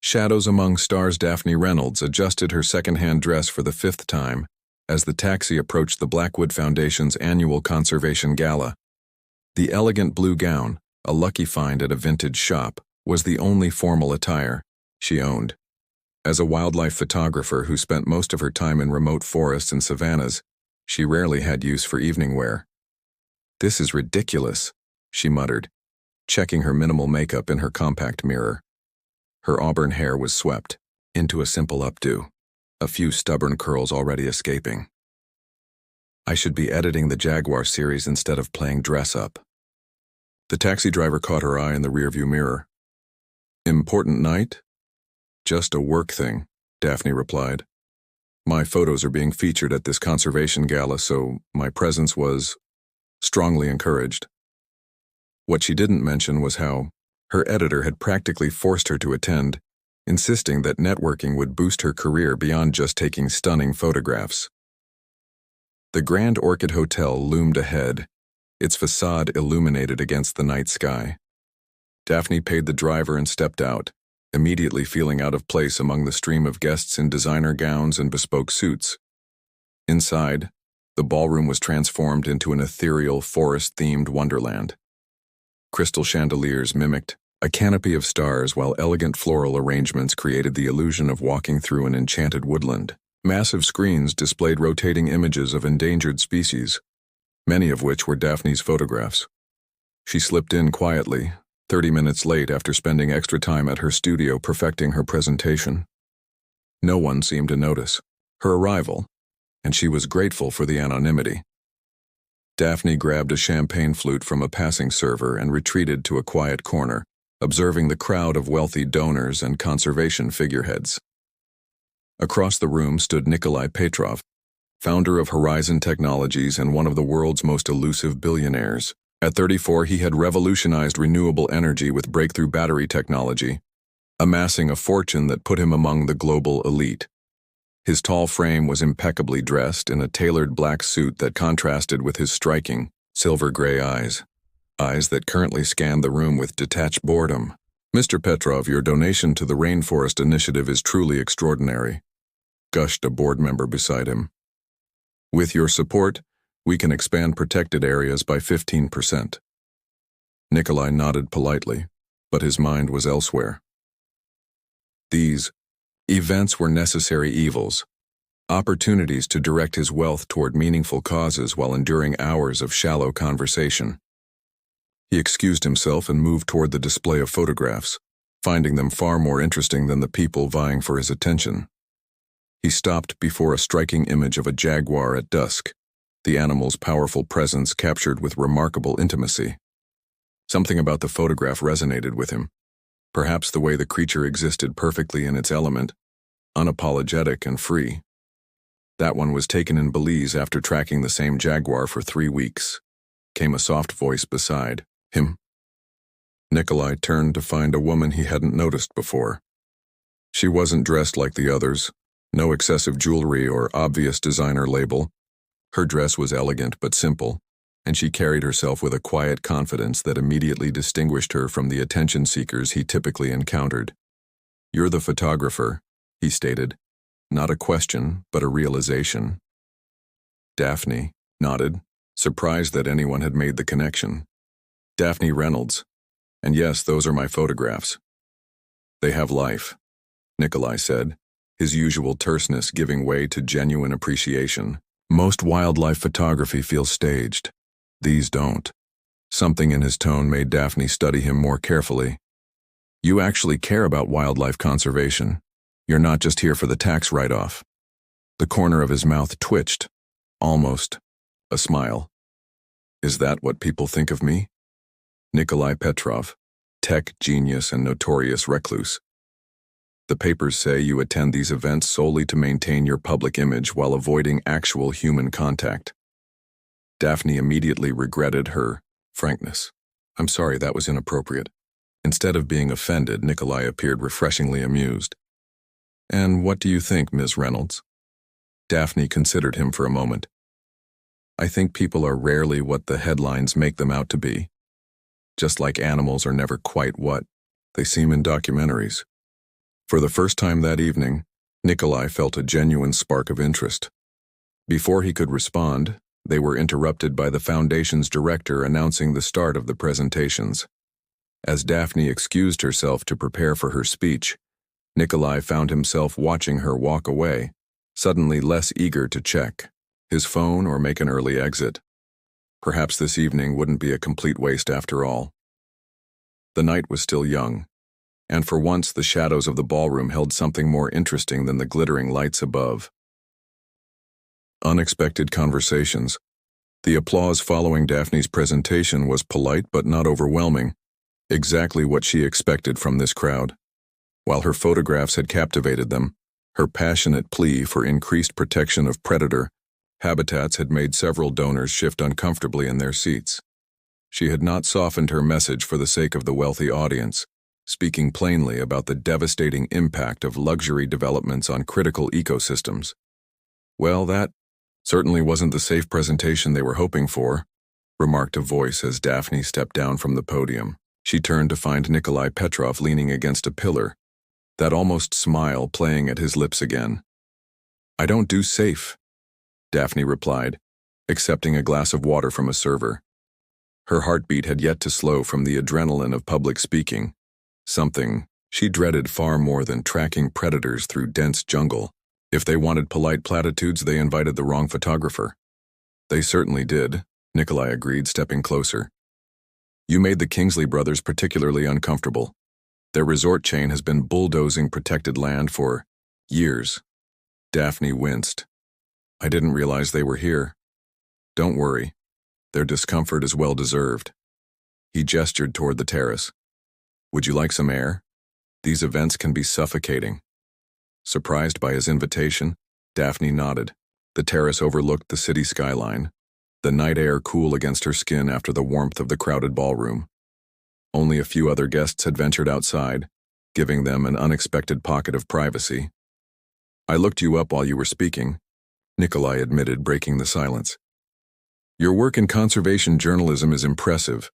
Shadows Among Stars. Daphne Reynolds adjusted her second-hand dress for the fifth time as the taxi approached the Blackwood Foundation's annual conservation gala. The elegant blue gown, a lucky find at a vintage shop, was the only formal attire she owned. As a wildlife photographer who spent most of her time in remote forests and savannas, she rarely had use for evening wear. "This is ridiculous," she muttered, checking her minimal makeup in her compact mirror. Her auburn hair was swept into a simple updo, a few stubborn curls already escaping. "I should be editing the Jaguar series instead of playing dress-up." The taxi driver caught her eye in the rearview mirror. "Important night?" "Just a work thing," Daphne replied. "My photos are being featured at this conservation gala, so my presence was strongly encouraged." What she didn't mention was how her editor had practically forced her to attend, insisting that networking would boost her career beyond just taking stunning photographs. The Grand Orchid Hotel loomed ahead, its facade illuminated against the night sky. Daphne paid the driver and stepped out, immediately feeling out of place among the stream of guests in designer gowns and bespoke suits. Inside, the ballroom was transformed into an ethereal, forest-themed wonderland. Crystal chandeliers mimicked a canopy of stars, while elegant floral arrangements created the illusion of walking through an enchanted woodland. Massive screens displayed rotating images of endangered species, many of which were Daphne's photographs. She slipped in quietly, 30 minutes late after spending extra time at her studio perfecting her presentation. No one seemed to notice her arrival, and she was grateful for the anonymity. Daphne grabbed a champagne flute from a passing server and retreated to a quiet corner, observing the crowd of wealthy donors and conservation figureheads. Across the room stood Nikolai Petrov, founder of Horizon Technologies and one of the world's most elusive billionaires. At 34, he had revolutionized renewable energy with breakthrough battery technology, amassing a fortune that put him among the global elite. His tall frame was impeccably dressed in a tailored black suit that contrasted with his striking, silver-gray eyes that currently scanned the room with detached boredom. "Mr. Petrov, your donation to the Rainforest Initiative is truly extraordinary," gushed a board member beside him. "With your support, we can expand protected areas by 15%. Nikolai nodded politely, but his mind was elsewhere. These events were necessary evils, opportunities to direct his wealth toward meaningful causes while enduring hours of shallow conversation. He excused himself and moved toward the display of photographs, finding them far more interesting than the people vying for his attention. He stopped before a striking image of a jaguar at dusk, the animal's powerful presence captured with remarkable intimacy. Something about the photograph resonated with him. Perhaps the way the creature existed perfectly in its element, unapologetic and free. "That one was taken in Belize after tracking the same jaguar for 3 weeks," came a soft voice beside him. Nikolai turned to find a woman he hadn't noticed before. She wasn't dressed like the others, no excessive jewelry or obvious designer label. Her dress was elegant but simple, and she carried herself with a quiet confidence that immediately distinguished her from the attention seekers he typically encountered. "You're the photographer," he stated. Not a question, but a realization. Daphne nodded, surprised that anyone had made the connection. "Daphne Reynolds. And yes, those are my photographs." "They have life," Nikolai said, his usual terseness giving way to genuine appreciation. "Most wildlife photography feels staged. These don't." Something in his tone made Daphne study him more carefully. "You actually care about wildlife conservation. You're not just here for the tax write-off." The corner of his mouth twitched, almost a smile. "Is that what people think of me?" Nikolai Petrov, tech genius and notorious recluse. "The papers say you attend these events solely to maintain your public image while avoiding actual human contact." Daphne immediately regretted her frankness. "I'm sorry, that was inappropriate." Instead of being offended, Nikolai appeared refreshingly amused. "And what do you think, Ms. Reynolds?" Daphne considered him for a moment. "I think people are rarely what the headlines make them out to be. Just like animals are never quite what they seem in documentaries." For the first time that evening, Nikolai felt a genuine spark of interest. Before he could respond, they were interrupted by the Foundation's director announcing the start of the presentations. As Daphne excused herself to prepare for her speech, Nikolai found himself watching her walk away, suddenly less eager to check his phone or make an early exit. Perhaps this evening wouldn't be a complete waste after all. The night was still young, and for once the shadows of the ballroom held something more interesting than the glittering lights above. Unexpected conversations. The applause following Daphne's presentation was polite but not overwhelming, exactly what she expected from this crowd. While her photographs had captivated them, her passionate plea for increased protection of predator habitats had made several donors shift uncomfortably in their seats. She had not softened her message for the sake of the wealthy audience, speaking plainly about the devastating impact of luxury developments on critical ecosystems. Well, that certainly wasn't the safe presentation they were hoping for, remarked a voice as Daphne stepped down from the podium. She turned to find Nikolai Petrov leaning against a pillar, that almost smile playing at his lips again. "I don't do safe," Daphne replied, accepting a glass of water from a server. Her heartbeat had yet to slow from the adrenaline of public speaking, something she dreaded far more than tracking predators through dense jungle. If they wanted polite platitudes, they invited the wrong photographer. They certainly did, Nikolai agreed, stepping closer. "You made the Kingsley brothers particularly uncomfortable. Their resort chain has been bulldozing protected land for years." Daphne winced. "I didn't realize they were here." "Don't worry. Their discomfort is well deserved." He gestured toward the terrace. "Would you like some air? These events can be suffocating." Surprised by his invitation, Daphne nodded. The terrace overlooked the city skyline, the night air cool against her skin after the warmth of the crowded ballroom. Only a few other guests had ventured outside, giving them an unexpected pocket of privacy. "I looked you up while you were speaking," Nikolai admitted, breaking the silence. "Your work in conservation journalism is impressive.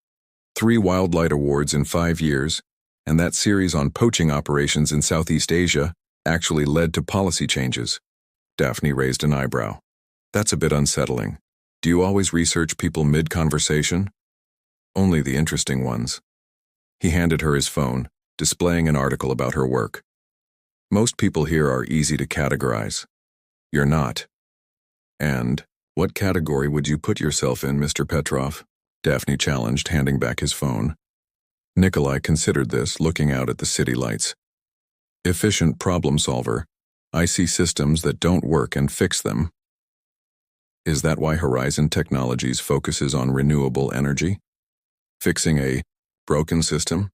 3 Wildlight Awards in 5 years, and that series on poaching operations in Southeast Asia actually led to policy changes." Daphne raised an eyebrow. "That's a bit unsettling. Do you always research people mid-conversation?" "Only the interesting ones." He handed her his phone, displaying an article about her work. "Most people here are easy to categorize. You're not. And what category would you put yourself in, Mr. Petrov?" Daphne challenged, handing back his phone. Nikolai considered this, looking out at the city lights. "Efficient problem solver. I see systems that don't work and fix them." "Is that why Horizon Technologies focuses on renewable energy? Fixing a broken system?"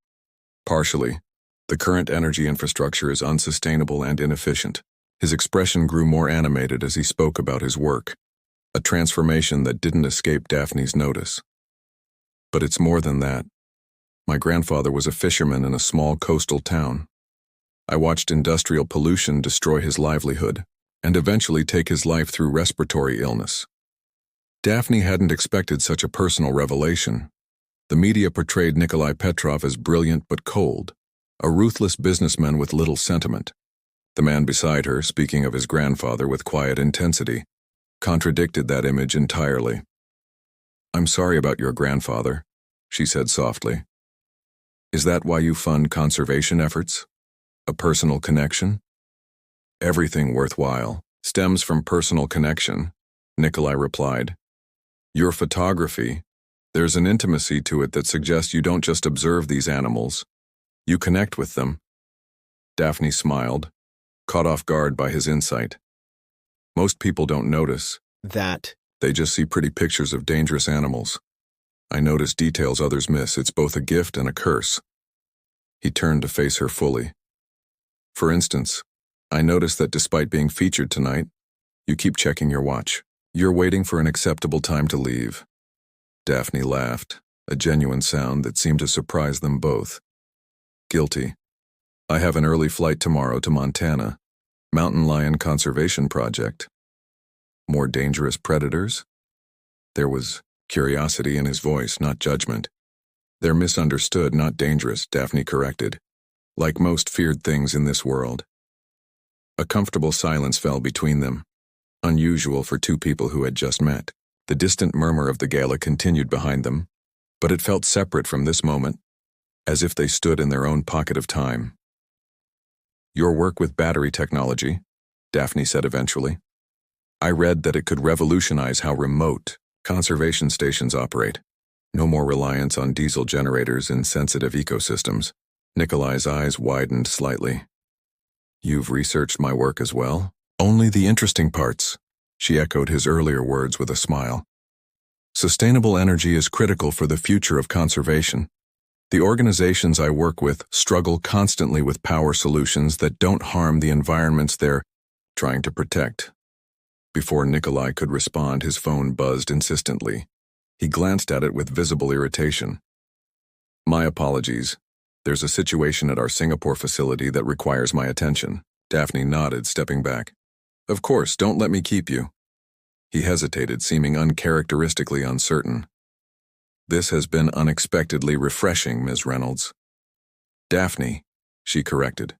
"Partially. The current energy infrastructure is unsustainable and inefficient." His expression grew more animated as he spoke about his work, a transformation that didn't escape Daphne's notice. "But it's more than that. My grandfather was a fisherman in a small coastal town. I watched industrial pollution destroy his livelihood and eventually take his life through respiratory illness." Daphne hadn't expected such a personal revelation. The media portrayed Nikolai Petrov as brilliant but cold, a ruthless businessman with little sentiment. The man beside her, speaking of his grandfather with quiet intensity, contradicted that image entirely. "I'm sorry about your grandfather," she said softly. "Is that why you fund conservation efforts? A personal connection?" "Everything worthwhile stems from personal connection," Nikolai replied. "Your photography, there's an intimacy to it that suggests you don't just observe these animals, you connect with them." Daphne smiled, caught off guard by his insight. "Most people don't notice that. They just see pretty pictures of dangerous animals. I notice details others miss. It's both a gift and a curse." He turned to face her fully. "For instance, I noticed that despite being featured tonight, you keep checking your watch. You're waiting for an acceptable time to leave." Daphne laughed, a genuine sound that seemed to surprise them both. "Guilty. I have an early flight tomorrow to Montana. Mountain lion conservation project." "More dangerous predators?" There was curiosity in his voice, not judgment. "They're misunderstood, not dangerous," Daphne corrected. like most feared things in this world. A comfortable silence fell between them, unusual for two people who had just met. The distant murmur of the Gala continued behind them, but it felt separate from this moment, as if they stood in their own pocket of time. "Your work with battery technology," Daphne said eventually. "I read that it could revolutionize how remote conservation stations operate. No more reliance on diesel generators in sensitive ecosystems." Nikolai's eyes widened slightly. "You've researched my work as well?" "Only the interesting parts," she echoed his earlier words with a smile. "Sustainable energy is critical for the future of conservation. The organizations I work with struggle constantly with power solutions that don't harm the environments they're trying to protect." Before Nikolai could respond, his phone buzzed insistently. He glanced at it with visible irritation. "My apologies. There's a situation at our Singapore facility that requires my attention." Daphne nodded, stepping back. "Of course, don't let me keep you." He hesitated, seeming uncharacteristically uncertain. "This has been unexpectedly refreshing, Ms. Reynolds." "Daphne," she corrected.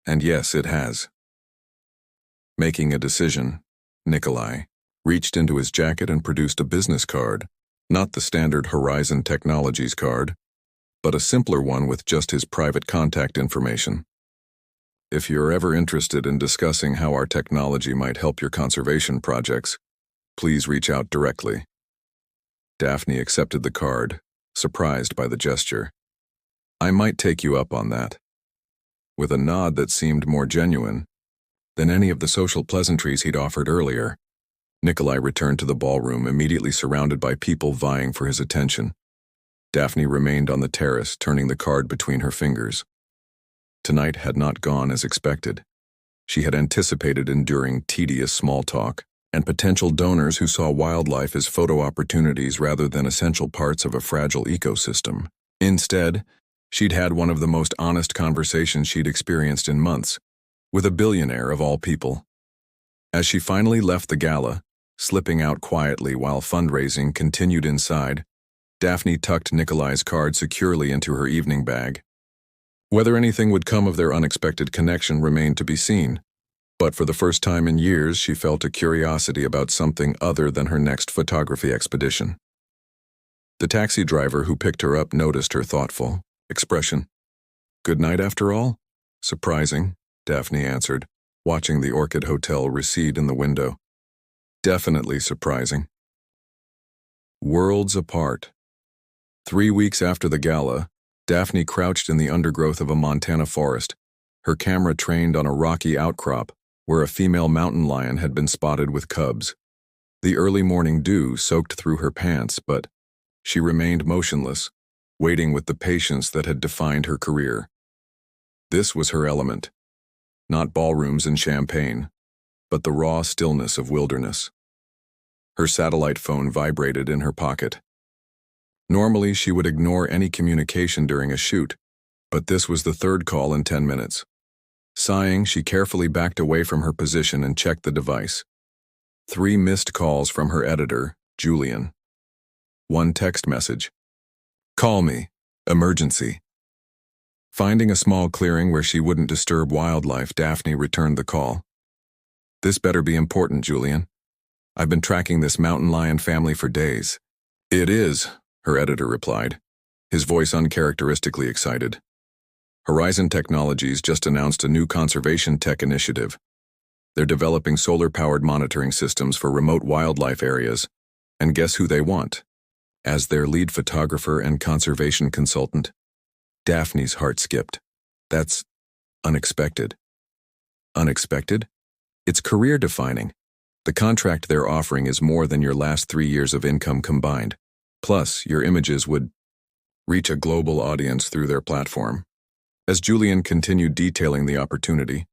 "And yes, it has." Making a decision, Nikolai reached into his jacket and produced a business card, not the standard Horizon Technologies card, but a simpler one with just his private contact information. "If you're ever interested in discussing how our technology might help your conservation projects, please reach out directly." Daphne accepted the card, surprised by the gesture. "I might take you up on that." With a nod that seemed more genuine than any of the social pleasantries he'd offered earlier, Nikolai returned to the ballroom, immediately surrounded by people vying for his attention. Daphne remained on the terrace, turning the card between her fingers. Tonight had not gone as expected. She had anticipated enduring tedious small talk and potential donors who saw wildlife as photo opportunities rather than essential parts of a fragile ecosystem. Instead, she'd had one of the most honest conversations she'd experienced in months, with a billionaire of all people. As she finally left the gala, slipping out quietly while fundraising continued inside, Daphne tucked Nikolai's card securely into her evening bag. Whether anything would come of their unexpected connection remained to be seen, but for the first time in years she felt a curiosity about something other than her next photography expedition. The taxi driver who picked her up noticed her thoughtful expression. "Good night after all?" "Surprising," Daphne answered, watching the Orchid Hotel recede in the window. "Definitely surprising." Worlds apart. 3 weeks after the gala, Daphne crouched in the undergrowth of a Montana forest, her camera trained on a rocky outcrop where a female mountain lion had been spotted with cubs. The early morning dew soaked through her pants, but she remained motionless, waiting with the patience that had defined her career. This was her element. Not ballrooms and champagne, but the raw stillness of wilderness. Her satellite phone vibrated in her pocket. Normally, she would ignore any communication during a shoot, but this was the third call in 10 minutes. Sighing, she carefully backed away from her position and checked the device. 3 missed calls from her editor, Julian. 1 text message. "Call me. Emergency." Finding a small clearing where she wouldn't disturb wildlife, Daphne returned the call. "This better be important, Julian. I've been tracking this mountain lion family for days." "It is," her editor replied, his voice uncharacteristically excited. "Horizon Technologies just announced a new conservation tech initiative. They're developing solar-powered monitoring systems for remote wildlife areas, and guess who they want as their lead photographer and conservation consultant?" Daphne's heart skipped. "That's unexpected." "Unexpected? It's career-defining. The contract they're offering is more than your last 3 years of income combined. Plus, your images would reach a global audience through their platform." As Julian continued detailing the opportunity,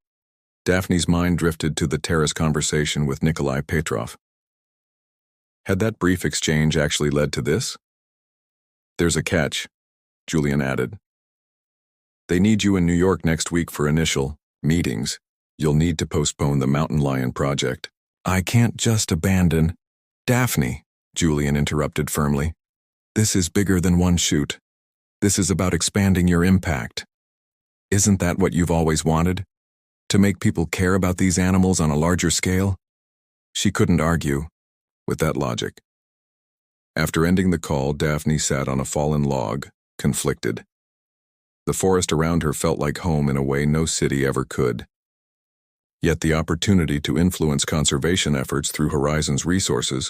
Daphne's mind drifted to the terrace conversation with Nikolai Petrov. Had that brief exchange actually led to this? "There's a catch," Julian added. "They need you in New York next week for initial meetings. You'll need to postpone the mountain lion project." "I can't just abandon." "Daphne," Julian interrupted firmly. "This is bigger than one shoot. This is about expanding your impact. Isn't that what you've always wanted? To make people care about these animals on a larger scale? She couldn't argue with that logic. After ending the call, Daphne sat on a fallen log, conflicted. The forest around her felt like home in a way no city ever could. Yet the opportunity to influence conservation efforts through Horizon's resources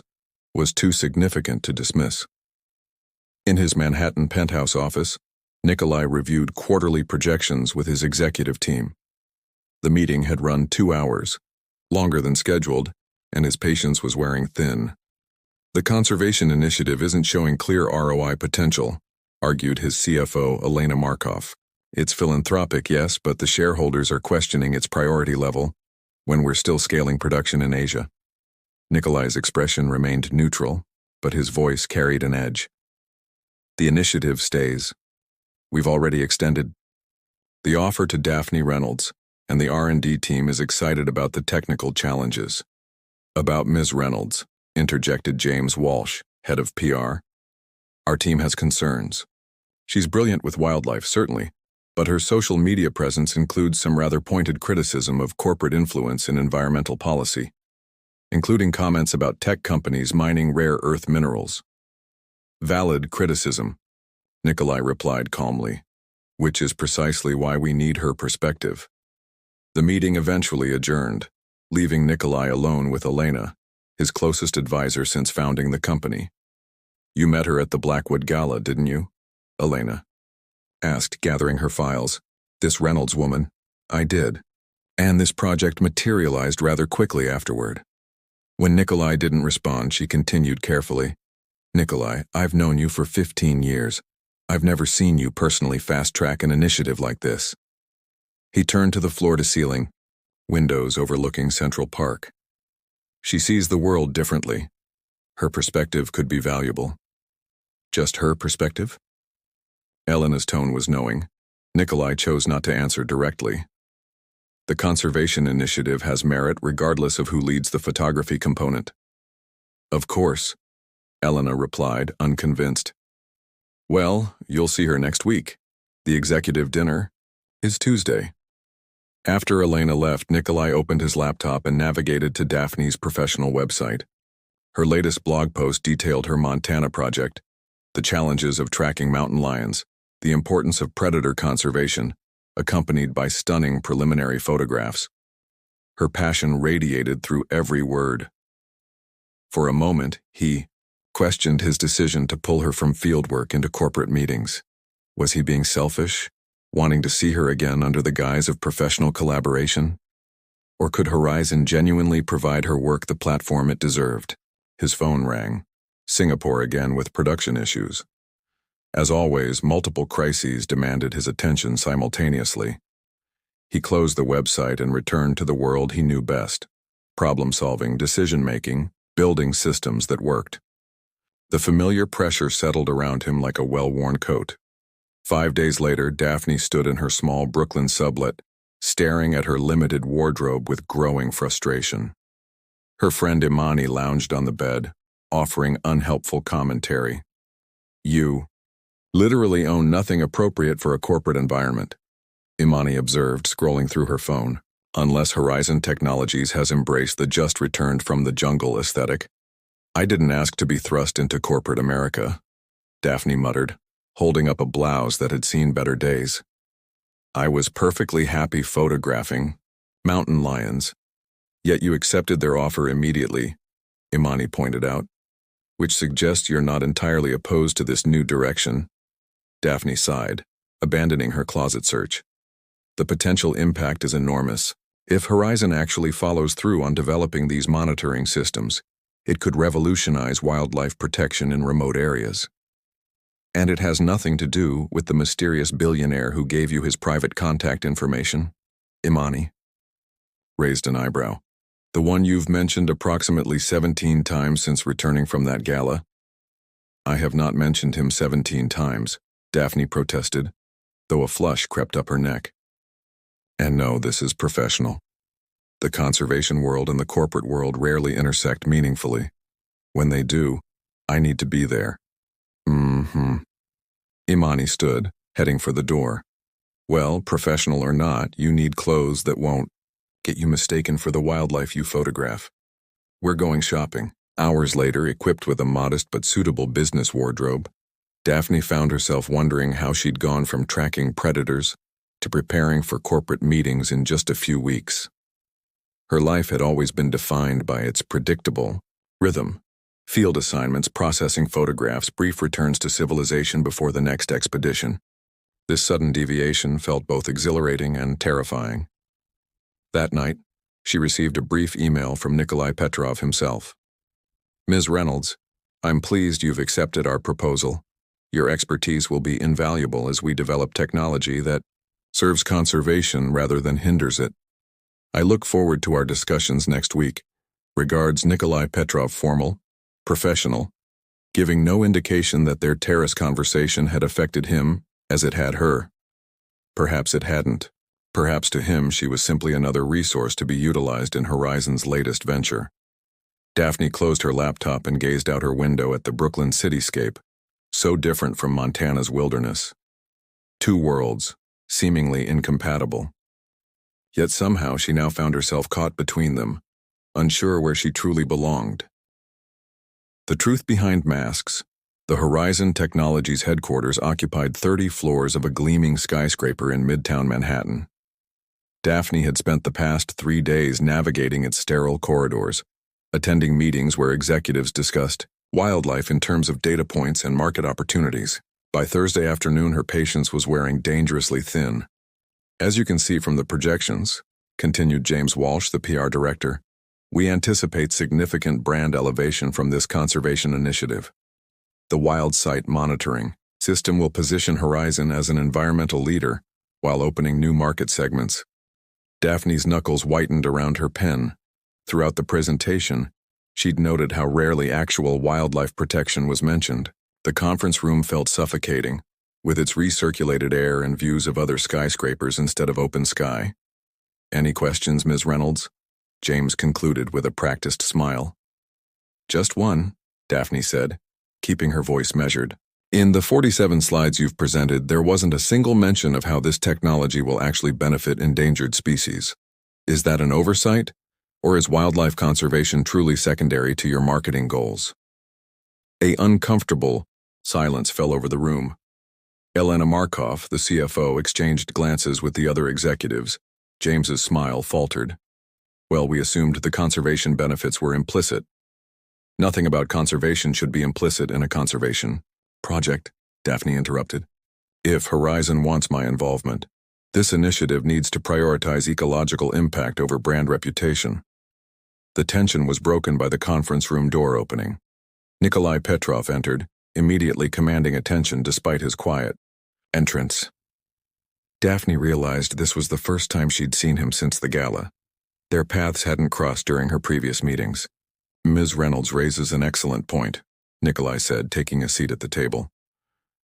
was too significant to dismiss. In his Manhattan penthouse office, Nikolai reviewed quarterly projections with his executive team. The meeting had run 2 hours, longer than scheduled, and his patience was wearing thin. The conservation initiative isn't showing clear ROI potential, argued his CFO, Elena Markov. It's philanthropic, yes, but the shareholders are questioning its priority level when we're still scaling production in Asia. Nikolai's expression remained neutral, but his voice carried an edge. The initiative stays. We've already extended the offer to Daphne Reynolds, and the R&D team is excited about the technical challenges. About Ms. Reynolds, interjected James Walsh, head of PR. Our team has concerns. She's brilliant with wildlife, certainly, but her social media presence includes some rather pointed criticism of corporate influence in environmental policy, including comments about tech companies mining rare earth minerals. Valid criticism, Nikolai replied calmly, which is precisely why we need her perspective. The meeting eventually adjourned, leaving Nikolai alone with Elena, his closest advisor since founding the company. You met her at the Blackwood Gala, didn't you? Elena asked, gathering her files. This Reynolds woman? I did. And this project materialized rather quickly afterward. When Nikolai didn't respond, she continued carefully. Nikolai, I've known you for 15 years. I've never seen you personally fast-track an initiative like this. He turned to the floor-to-ceiling, windows overlooking Central Park. She sees the world differently. Her perspective could be valuable. Just her perspective? Elena's tone was knowing. Nikolai chose not to answer directly. The conservation initiative has merit regardless of who leads the photography component. Of course, Elena replied, unconvinced. Well, you'll see her next week. The executive dinner is Tuesday. After Elena left, Nikolai opened his laptop and navigated to Daphne's professional website. Her latest blog post detailed her Montana project, the challenges of tracking mountain lions, the importance of predator conservation, accompanied by stunning preliminary photographs. Her passion radiated through every word. For a moment, he questioned his decision to pull her from fieldwork into corporate meetings. Was he being selfish, wanting to see her again under the guise of professional collaboration? Or could Horizon genuinely provide her work the platform it deserved? His phone rang. Singapore again with production issues. As always, multiple crises demanded his attention simultaneously. He closed the website and returned to the world he knew best: problem-solving, decision-making, building systems that worked. The familiar pressure settled around him like a well-worn coat. 5 days later, Daphne stood in her small Brooklyn sublet, staring at her limited wardrobe with growing frustration. Her friend Imani lounged on the bed, offering unhelpful commentary. You literally own nothing appropriate for a corporate environment, Imani observed, scrolling through her phone, unless Horizon Technologies has embraced the just returned from the jungle aesthetic. I didn't ask to be thrust into corporate America, Daphne muttered, holding up a blouse that had seen better days. I was perfectly happy photographing mountain lions, yet you accepted their offer immediately, Imani pointed out, which suggests you're not entirely opposed to this new direction. Daphne sighed, abandoning her closet search. The potential impact is enormous. If Horizon actually follows through on developing these monitoring systems, it could revolutionize wildlife protection in remote areas. And it has nothing to do with the mysterious billionaire who gave you his private contact information, Imani raised an eyebrow. The one you've mentioned approximately 17 times since returning from that gala. I have not mentioned him 17 times, Daphne protested, though a flush crept up her neck. And no, this is professional. The conservation world and the corporate world rarely intersect meaningfully. When they do, I need to be there. Imani stood, heading for the door. Well, professional or not, you need clothes that won't get you mistaken for the wildlife you photograph. We're going shopping. Hours later, equipped with a modest but suitable business wardrobe, Daphne found herself wondering how she'd gone from tracking predators to preparing for corporate meetings in just a few weeks. Her life had always been defined by its predictable rhythm: field assignments, processing photographs, brief returns to civilization before the next expedition. This sudden deviation felt both exhilarating and terrifying. That night, she received a brief email from Nikolai Petrov himself. Ms. Reynolds, I'm pleased you've accepted our proposal. Your expertise will be invaluable as we develop technology that serves conservation rather than hinders it. I look forward to our discussions next week. Regards, Nikolai Petrov. Formal, professional, giving no indication that their terrace conversation had affected him as it had her. Perhaps it hadn't. Perhaps to him she was simply another resource to be utilized in Horizon's latest venture. Daphne closed her laptop and gazed out her window at the Brooklyn cityscape, so different from Montana's wilderness. Two worlds, seemingly incompatible. Yet somehow she now found herself caught between them, unsure where she truly belonged. The truth behind masks: the Horizon Technologies headquarters occupied 30 floors of a gleaming skyscraper in Midtown Manhattan. Daphne had spent the past 3 days navigating its sterile corridors, attending meetings where executives discussed wildlife in terms of data points and market opportunities. By Thursday afternoon, her patience was wearing dangerously thin. As you can see from the projections, continued James Walsh, the PR director, we anticipate significant brand elevation from this conservation initiative. The Wild Site Monitoring system will position Horizon as an environmental leader while opening new market segments. Daphne's knuckles whitened around her pen. Throughout the presentation, she'd noted how rarely actual wildlife protection was mentioned. The conference room felt suffocating, with its recirculated air and views of other skyscrapers instead of open sky. Any questions, Ms. Reynolds? James concluded with a practiced smile. Just one, Daphne said, keeping her voice measured. In the 47 slides you've presented, there wasn't a single mention of how this technology will actually benefit endangered species. Is that an oversight, or is wildlife conservation truly secondary to your marketing goals? An uncomfortable silence fell over the room. Elena Markov, the CFO, exchanged glances with the other executives. James's smile faltered. Well, we assumed the conservation benefits were implicit. Nothing about conservation should be implicit in a conservation project, Daphne interrupted. If Horizon wants my involvement, this initiative needs to prioritize ecological impact over brand reputation. The tension was broken by the conference room door opening. Nikolai Petrov entered, immediately commanding attention despite his quiet entrance. Daphne realized this was the first time she'd seen him since the gala. Their paths hadn't crossed during her previous meetings. Ms. Reynolds raises an excellent point, Nikolai said, taking a seat at the table.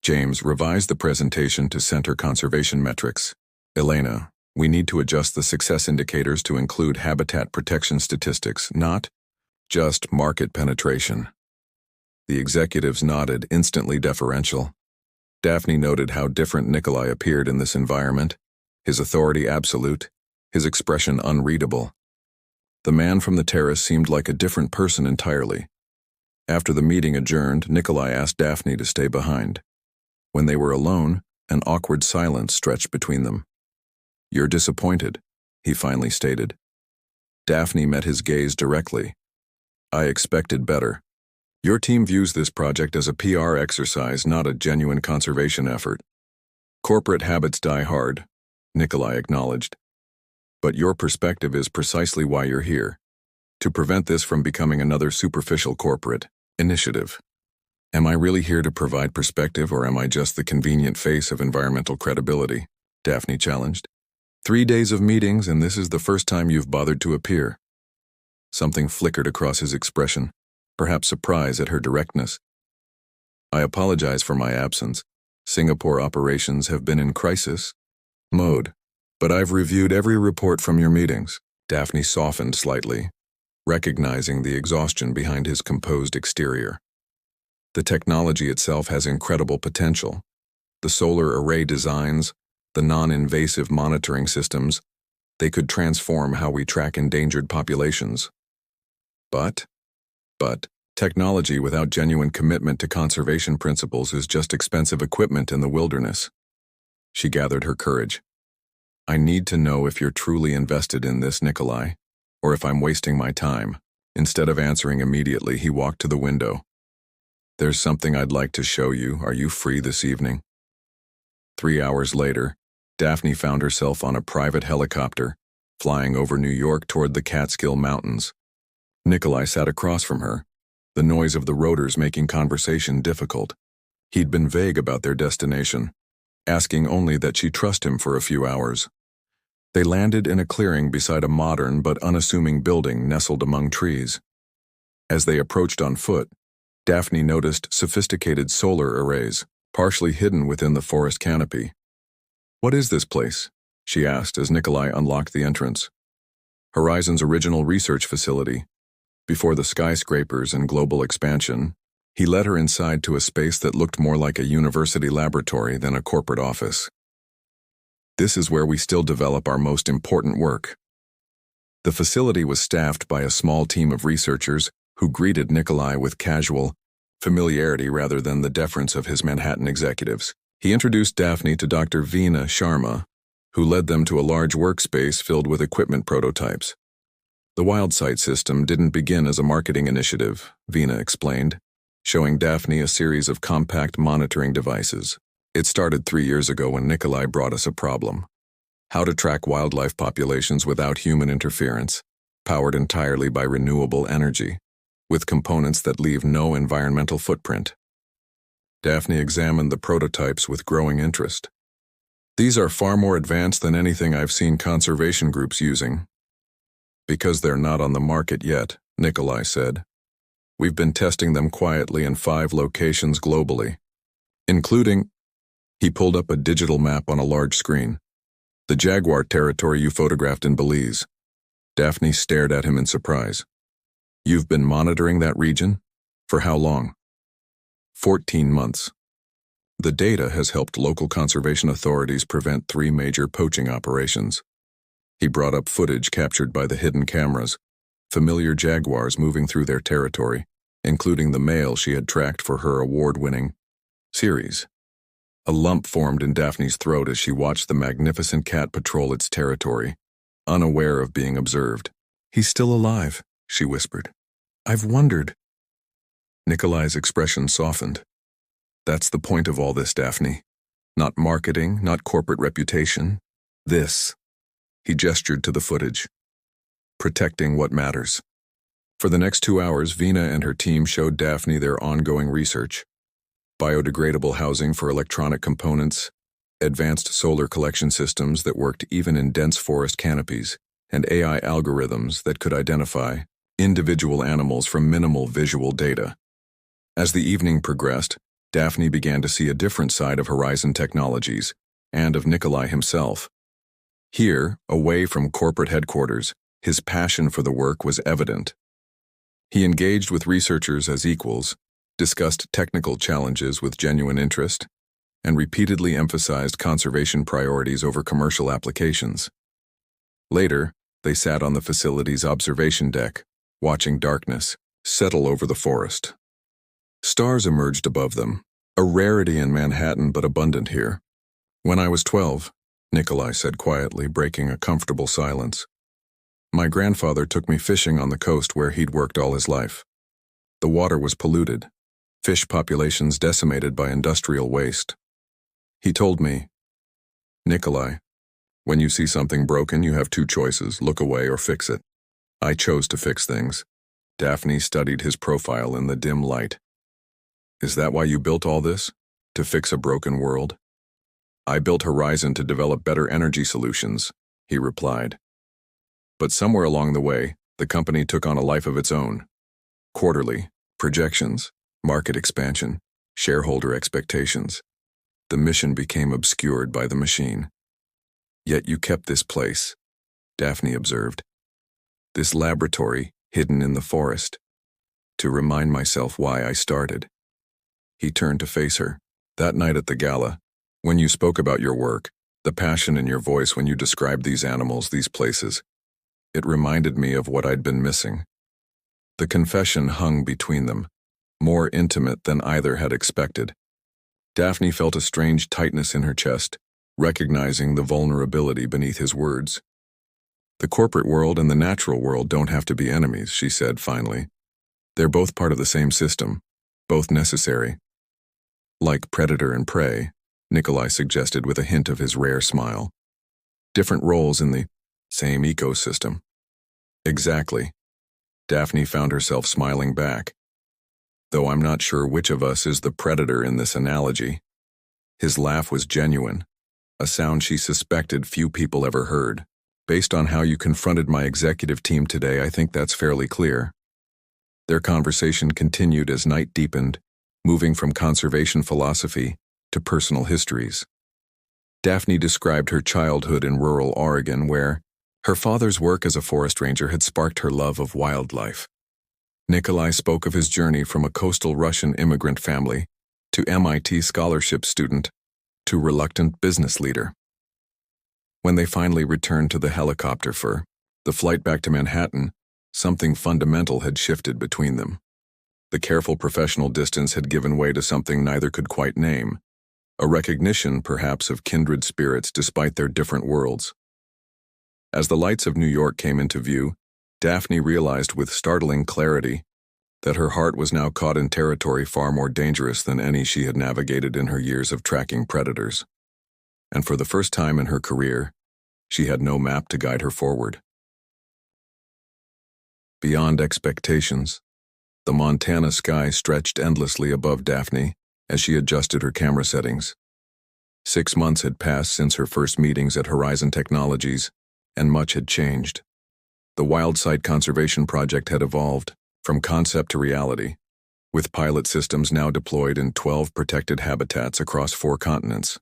James revised the presentation to center conservation metrics. Elena, we need to adjust the success indicators to include habitat protection statistics, not just market penetration. The executives nodded, instantly deferential. Daphne noted how different Nikolai appeared in this environment, his authority absolute, his expression unreadable. The man from the terrace seemed like a different person entirely. After the meeting adjourned, Nikolai asked Daphne to stay behind. When they were alone, an awkward silence stretched between them. You're disappointed, he finally stated. Daphne met his gaze directly. I expected better. Your team views this project as a PR exercise, not a genuine conservation effort. Corporate habits die hard, Nikolai acknowledged. But your perspective is precisely why you're here, to prevent this from becoming another superficial corporate initiative. Am I really here to provide perspective, or am I just the convenient face of environmental credibility? Daphne challenged. 3 days of meetings, and this is the first time you've bothered to appear. Something flickered across his expression, perhaps surprise at her directness. I apologize for my absence. Singapore operations have been in crisis mode, but I've reviewed every report from your meetings. Daphne softened slightly, recognizing the exhaustion behind his composed exterior. The technology itself has incredible potential. The solar array designs, the non-invasive monitoring systems, they could transform how we track endangered populations. But, technology without genuine commitment to conservation principles is just expensive equipment in the wilderness. She gathered her courage. I need to know if you're truly invested in this, Nikolai, or if I'm wasting my time. Instead of answering immediately, he walked to the window. There's something I'd like to show you. Are you free this evening? 3 hours later, Daphne found herself on a private helicopter, flying over New York toward the Catskill Mountains. Nikolai sat across from her, the noise of the rotors making conversation difficult. He'd been vague about their destination, asking only that she trust him for a few hours. They landed in a clearing beside a modern but unassuming building nestled among trees. As they approached on foot, Daphne noticed sophisticated solar arrays, partially hidden within the forest canopy. "What is this place?" she asked as Nikolai unlocked the entrance. Horizon's original research facility. Before the skyscrapers and global expansion, he led her inside to a space that looked more like a university laboratory than a corporate office. "This is where we still develop our most important work." The facility was staffed by a small team of researchers who greeted Nikolai with casual familiarity rather than the deference of his Manhattan executives. He introduced Daphne to Dr. Veena Sharma, who led them to a large workspace filled with equipment prototypes. The WildSight system didn't begin as a marketing initiative, Veena explained, showing Daphne a series of compact monitoring devices. "It started 3 years ago when Nikolai brought us a problem. How to track wildlife populations without human interference, powered entirely by renewable energy, with components that leave no environmental footprint." Daphne examined the prototypes with growing interest. "These are far more advanced than anything I've seen conservation groups using." "Because they're not on the market yet," Nikolai said. "We've been testing them quietly in 5 locations globally, including..." He pulled up a digital map on a large screen. "The jaguar territory you photographed in Belize." Daphne stared at him in surprise. "You've been monitoring that region? For how long?" 14 months. The data has helped local conservation authorities prevent 3 major poaching operations. He brought up footage captured by the hidden cameras, familiar jaguars moving through their territory, including the male she had tracked for her award-winning series. A lump formed in Daphne's throat as she watched the magnificent cat patrol its territory, unaware of being observed. "He's still alive," she whispered. "I've wondered." Nikolai's expression softened. "That's the point of all this, Daphne. Not marketing, not corporate reputation. This." He gestured to the footage. "Protecting what matters." For the next 2 hours, Veena and her team showed Daphne their ongoing research. Biodegradable housing for electronic components, advanced solar collection systems that worked even in dense forest canopies, and AI algorithms that could identify individual animals from minimal visual data. As the evening progressed, Daphne began to see a different side of Horizon Technologies, and of Nikolai himself. Here, away from corporate headquarters, his passion for the work was evident. He engaged with researchers as equals, discussed technical challenges with genuine interest, and repeatedly emphasized conservation priorities over commercial applications. Later, they sat on the facility's observation deck, watching darkness settle over the forest. Stars emerged above them, a rarity in Manhattan but abundant here. "When I was 12, Nikolai said quietly, breaking a comfortable silence, "my grandfather took me fishing on the coast where he'd worked all his life. The water was polluted, fish populations decimated by industrial waste. He told me, 'Nikolai, when you see something broken, you have 2 choices, look away or fix it.' I chose to fix things." Daphne studied his profile in the dim light. "Is that why you built all this? To fix a broken world?" "I built Horizon to develop better energy solutions," he replied. But somewhere along the way, the company took on a life of its own. Quarterly, projections, market expansion, shareholder expectations. The mission became obscured by the machine. "Yet you kept this place," Daphne observed. "This laboratory, hidden in the forest. To remind myself why I started." He turned to face her. "That night at the Gala, when you spoke about your work, The passion in your voice when you described these animals, these places. It reminded me of what I'd been missing. The confession hung between them, more intimate than either had expected. Daphne felt a strange tightness in her chest, recognizing the vulnerability beneath his words. The corporate world and the natural world don't have to be enemies, she said finally. They're both part of the same system, both necessary. Like predator and prey, Nikolai suggested with a hint of his rare smile. Different roles in the same ecosystem. Exactly. Daphne found herself smiling back. Though I'm not sure which of us is the predator in this analogy. His laugh was genuine, a sound she suspected few people ever heard. Based on how you confronted my executive team today, I think that's fairly clear. Their conversation continued as night deepened, moving from conservation philosophy to personal histories. Daphne described her childhood in rural Oregon where her father's work as a forest ranger had sparked her love of wildlife. Nikolai spoke of his journey from a coastal Russian immigrant family to MIT scholarship student to reluctant business leader. When they finally returned to the helicopter for the flight back to Manhattan, something fundamental had shifted between them. The careful professional distance had given way to something neither could quite name, a recognition, perhaps, of kindred spirits despite their different worlds. As the lights of New York came into view, Daphne realized with startling clarity that her heart was now caught in territory far more dangerous than any she had navigated in her years of tracking predators. And for the first time in her career, she had no map to guide her forward. Beyond expectations, the Montana sky stretched endlessly above Daphne as she adjusted her camera settings. 6 months had passed since her first meetings at Horizon Technologies, and much had changed. The Wild Site Conservation Project had evolved from concept to reality, with pilot systems now deployed in 12 protected habitats across 4 continents.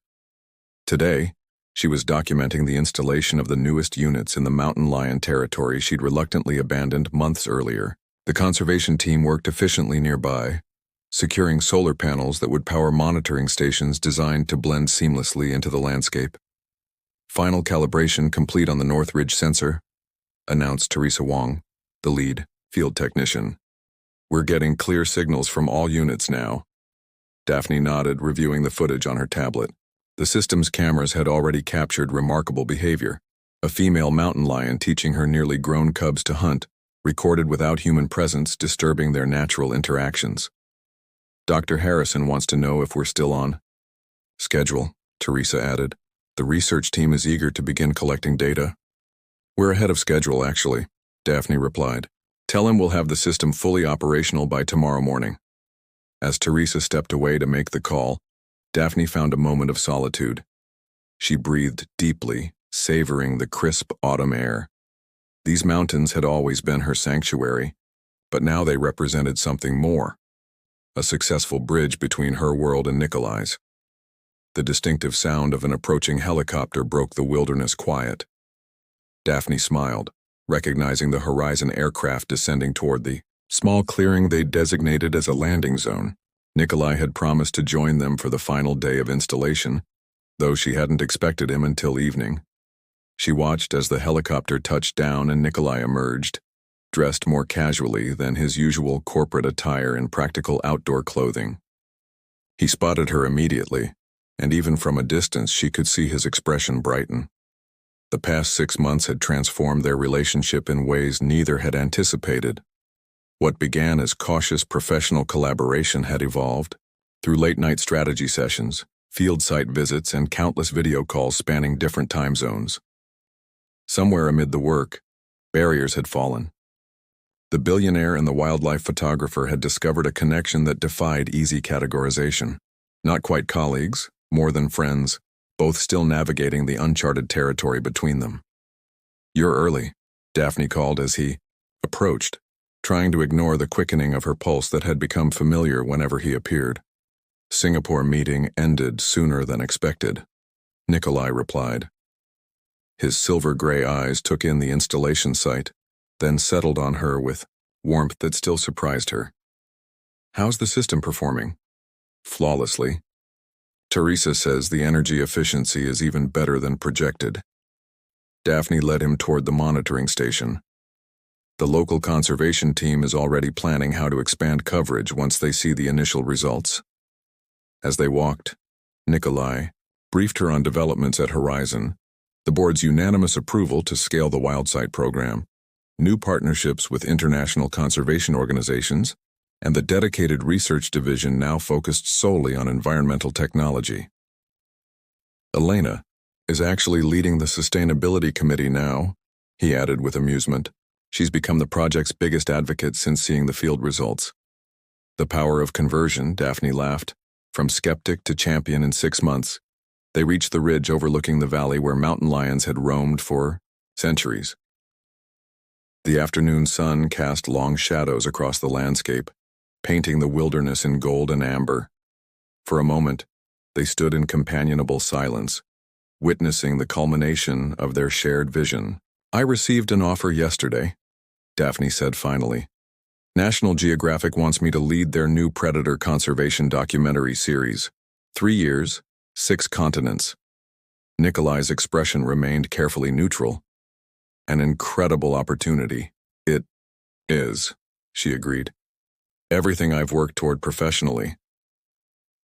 Today, she was documenting the installation of the newest units in the mountain lion territory she'd reluctantly abandoned months earlier. The conservation team worked efficiently nearby, securing solar panels that would power monitoring stations designed to blend seamlessly into the landscape. Final calibration complete on the North Ridge sensor, announced Teresa Wong, the lead field technician. We're getting clear signals from all units now. Daphne nodded, reviewing the footage on her tablet. The system's cameras had already captured remarkable behavior. A female mountain lion teaching her nearly grown cubs to hunt, recorded without human presence, disturbing their natural interactions. Dr. Harrison wants to know if we're still on schedule, Teresa added. The research team is eager to begin collecting data. We're ahead of schedule, actually, Daphne replied. Tell him we'll have the system fully operational by tomorrow morning. As Teresa stepped away to make the call, Daphne found a moment of solitude. She breathed deeply, savoring the crisp autumn air. These mountains had always been her sanctuary, but now they represented something more. A successful bridge between her world and Nikolai's. The distinctive sound of an approaching helicopter broke the wilderness quiet. Daphne smiled, recognizing the Horizon aircraft descending toward the small clearing they'd designated as a landing zone. Nikolai had promised to join them for the final day of installation, though she hadn't expected him until evening. She watched as the helicopter touched down and Nikolai emerged, dressed more casually than his usual corporate attire in practical outdoor clothing. He spotted her immediately, and even from a distance she could see his expression brighten. The past 6 months had transformed their relationship in ways neither had anticipated. What began as cautious professional collaboration had evolved, through late-night strategy sessions, field site visits, and countless video calls spanning different time zones. Somewhere amid the work, barriers had fallen. The billionaire and the wildlife photographer had discovered a connection that defied easy categorization. Not quite colleagues, more than friends, both still navigating the uncharted territory between them. You're early, Daphne called as he approached, trying to ignore the quickening of her pulse that had become familiar whenever he appeared. Singapore meeting ended sooner than expected, Nikolai replied. His silver-gray eyes took in the installation site, then settled on her with warmth that still surprised her. How's the system performing? Flawlessly. Teresa says the energy efficiency is even better than projected. Daphne led him toward the monitoring station. The local conservation team is already planning how to expand coverage once they see the initial results. As they walked, Nikolai briefed her on developments at Horizon, the board's unanimous approval to scale the Wildsite program, new partnerships with international conservation organizations, and the dedicated research division now focused solely on environmental technology. Elena is actually leading the sustainability committee now, he added with amusement. She's become the project's biggest advocate since seeing the field results. The power of conversion, Daphne laughed. From skeptic to champion in 6 months, they reached the ridge overlooking the valley where mountain lions had roamed for centuries. The afternoon sun cast long shadows across the landscape, painting the wilderness in gold and amber. For a moment, they stood in companionable silence, witnessing the culmination of their shared vision. I received an offer yesterday, Daphne said finally. National Geographic wants me to lead their new predator conservation documentary series. 3 years, 6 continents. Nikolai's expression remained carefully neutral. An incredible opportunity. It is, she agreed. Everything I've worked toward professionally.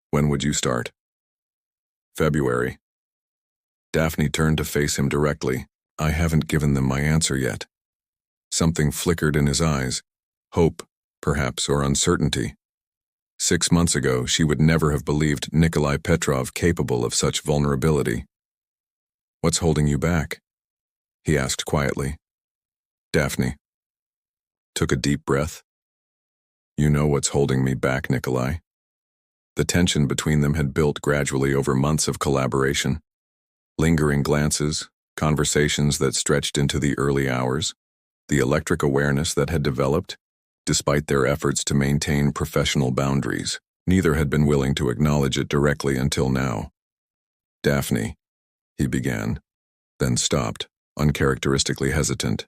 When would you start? February. Daphne turned to face him directly. I haven't given them my answer yet. Something flickered in his eyes. Hope, perhaps, or uncertainty. 6 months ago, she would never have believed Nikolai Petrov capable of such vulnerability. What's holding you back? He asked quietly. Daphne took a deep breath. You know what's holding me back, Nikolai. The tension between them had built gradually over months of collaboration. Lingering glances, conversations that stretched into the early hours, the electric awareness that had developed. Despite their efforts to maintain professional boundaries, neither had been willing to acknowledge it directly until now. Daphne, he began, then stopped, uncharacteristically hesitant.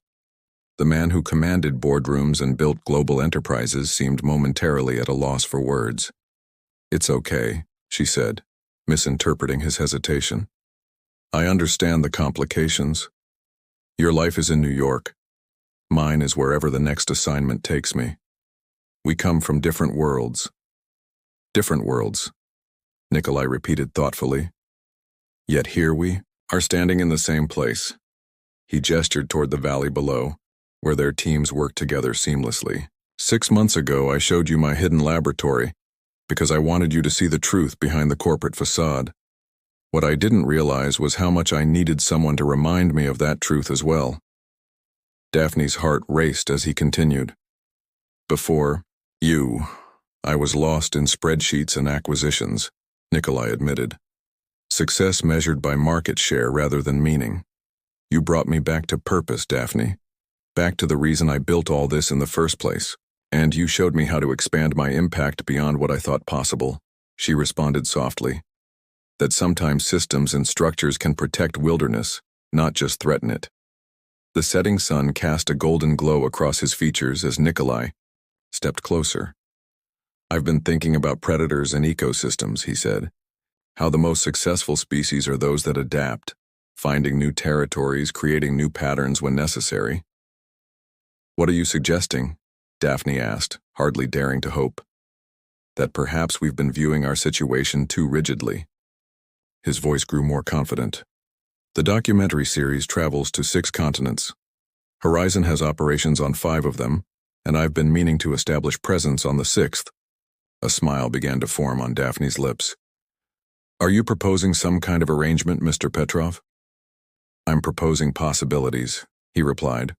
The man who commanded boardrooms and built global enterprises seemed momentarily at a loss for words. It's okay, she said, misinterpreting his hesitation. I understand the complications. Your life is in New York. Mine is wherever the next assignment takes me. We come from different worlds. Different worlds, Nikolai repeated thoughtfully. Yet here we are standing in the same place. He gestured toward the valley below, where their teams worked together seamlessly. 6 months ago, I showed you my hidden laboratory because I wanted you to see the truth behind the corporate facade. What I didn't realize was how much I needed someone to remind me of that truth as well. Daphne's heart raced as he continued. Before you, I was lost in spreadsheets and acquisitions, Nikolai admitted. Success measured by market share rather than meaning. You brought me back to purpose, Daphne. Back to the reason I built all this in the first place. And you showed me how to expand my impact beyond what I thought possible, she responded softly. That sometimes systems and structures can protect wilderness, not just threaten it. The setting sun cast a golden glow across his features as Nikolai stepped closer. I've been thinking about predators and ecosystems, he said. How the most successful species are those that adapt, finding new territories, creating new patterns when necessary. What are you suggesting? Daphne asked, hardly daring to hope. That perhaps we've been viewing our situation too rigidly. His voice grew more confident. The documentary series travels to 6 continents. Horizon has operations on 5 of them, and I've been meaning to establish presence on the 6th. A smile began to form on Daphne's lips. Are you proposing some kind of arrangement, Mr. Petrov? I'm proposing possibilities, he replied.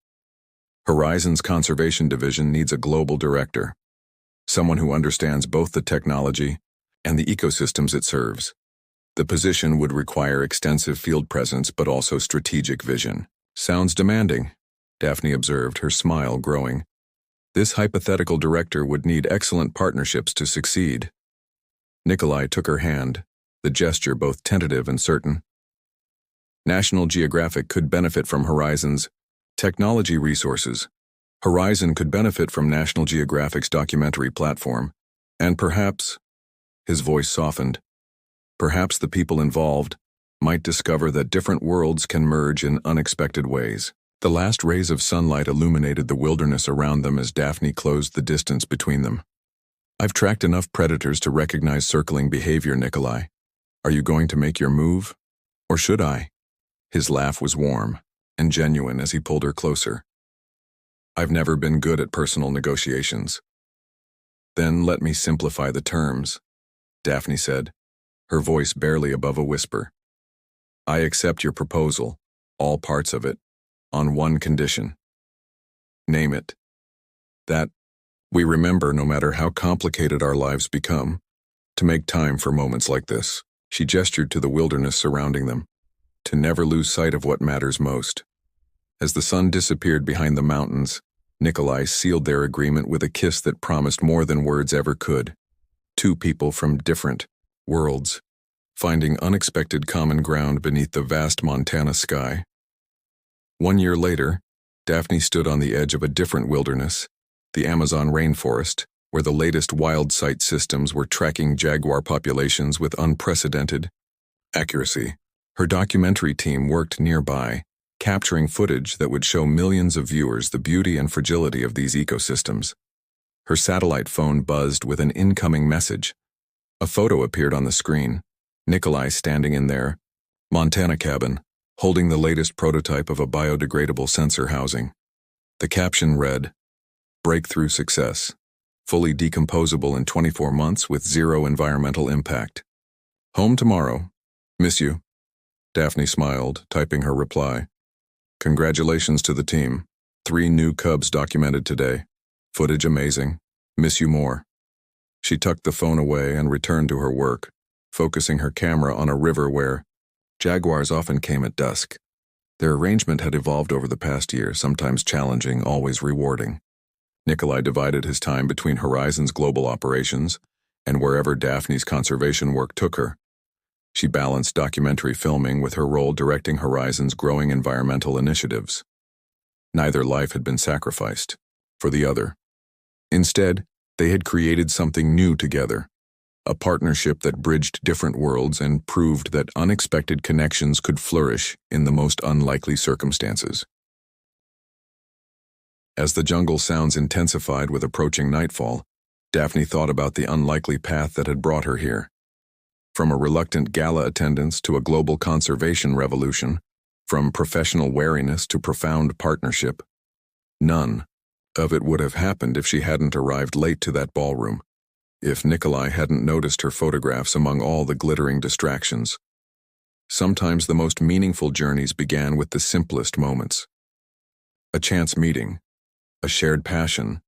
Horizon's conservation division needs a global director, someone who understands both the technology and the ecosystems it serves. The position would require extensive field presence but also strategic vision. Sounds demanding, Daphne observed, her smile growing. This hypothetical director would need excellent partnerships to succeed. Nikolai took her hand, the gesture both tentative and certain. National Geographic could benefit from Horizon's technology resources. Horizon could benefit from National Geographic's documentary platform. And perhaps, his voice softened, Perhaps the people involved might discover that different worlds can merge in unexpected ways. The last rays of sunlight illuminated the wilderness around them as Daphne closed the distance between them. I've tracked enough predators to recognize circling behavior, Nikolai. Are you going to make your move? Or should I? His laugh was warm and genuine as he pulled her closer. I've never been good at personal negotiations. Then let me simplify the terms, Daphne said, her voice barely above a whisper. I accept your proposal, all parts of it, on one condition. Name it. That we remember, no matter how complicated our lives become, to make time for moments like this. She gestured to the wilderness surrounding them, to never lose sight of what matters most. As the sun disappeared behind the mountains, Nikolai sealed their agreement with a kiss that promised more than words ever could. Two people from different worlds, finding unexpected common ground beneath the vast Montana sky. 1 year later, Daphne stood on the edge of a different wilderness, the Amazon rainforest, where the latest wild site systems were tracking jaguar populations with unprecedented accuracy. Her documentary team worked nearby, capturing footage that would show millions of viewers the beauty and fragility of these ecosystems. Her satellite phone buzzed with an incoming message. A photo appeared on the screen, Nikolai standing in their Montana cabin, holding the latest prototype of a biodegradable sensor housing. The caption read, "Breakthrough success. Fully decomposable in 24 months with zero environmental impact. Home tomorrow. Miss you." Daphne smiled, typing her reply. Congratulations to the team. 3 new cubs documented today. Footage amazing. Miss you more. She tucked the phone away and returned to her work, focusing her camera on a river where jaguars often came at dusk. Their arrangement had evolved over the past year, sometimes challenging, always rewarding. Nikolai divided his time between Horizon's global operations and wherever Daphne's conservation work took her. She balanced documentary filming with her role directing Horizon's growing environmental initiatives. Neither life had been sacrificed for the other. Instead, they had created something new together, a partnership that bridged different worlds and proved that unexpected connections could flourish in the most unlikely circumstances. As the jungle sounds intensified with approaching nightfall, Daphne thought about the unlikely path that had brought her here. From a reluctant gala attendance to a global conservation revolution, from professional wariness to profound partnership, none of it would have happened if she hadn't arrived late to that ballroom, if Nikolai hadn't noticed her photographs among all the glittering distractions. Sometimes the most meaningful journeys began with the simplest moments. A chance meeting, a shared passion,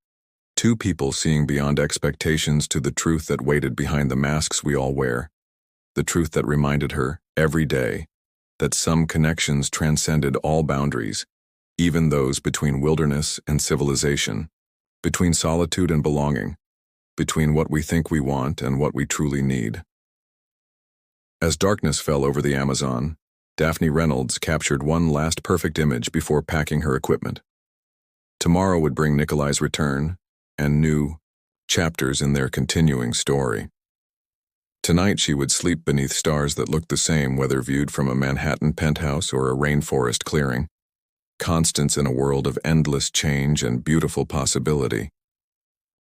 2 people seeing beyond expectations to the truth that waited behind the masks we all wear, the truth that reminded her, every day, that some connections transcended all boundaries, even those between wilderness and civilization, between solitude and belonging, between what we think we want and what we truly need. As darkness fell over the Amazon, Daphne Reynolds captured one last perfect image before packing her equipment. Tomorrow would bring Nikolai's return and new chapters in their continuing story. Tonight she would sleep beneath stars that looked the same whether viewed from a Manhattan penthouse or a rainforest clearing. Constants in a world of endless change and beautiful possibility.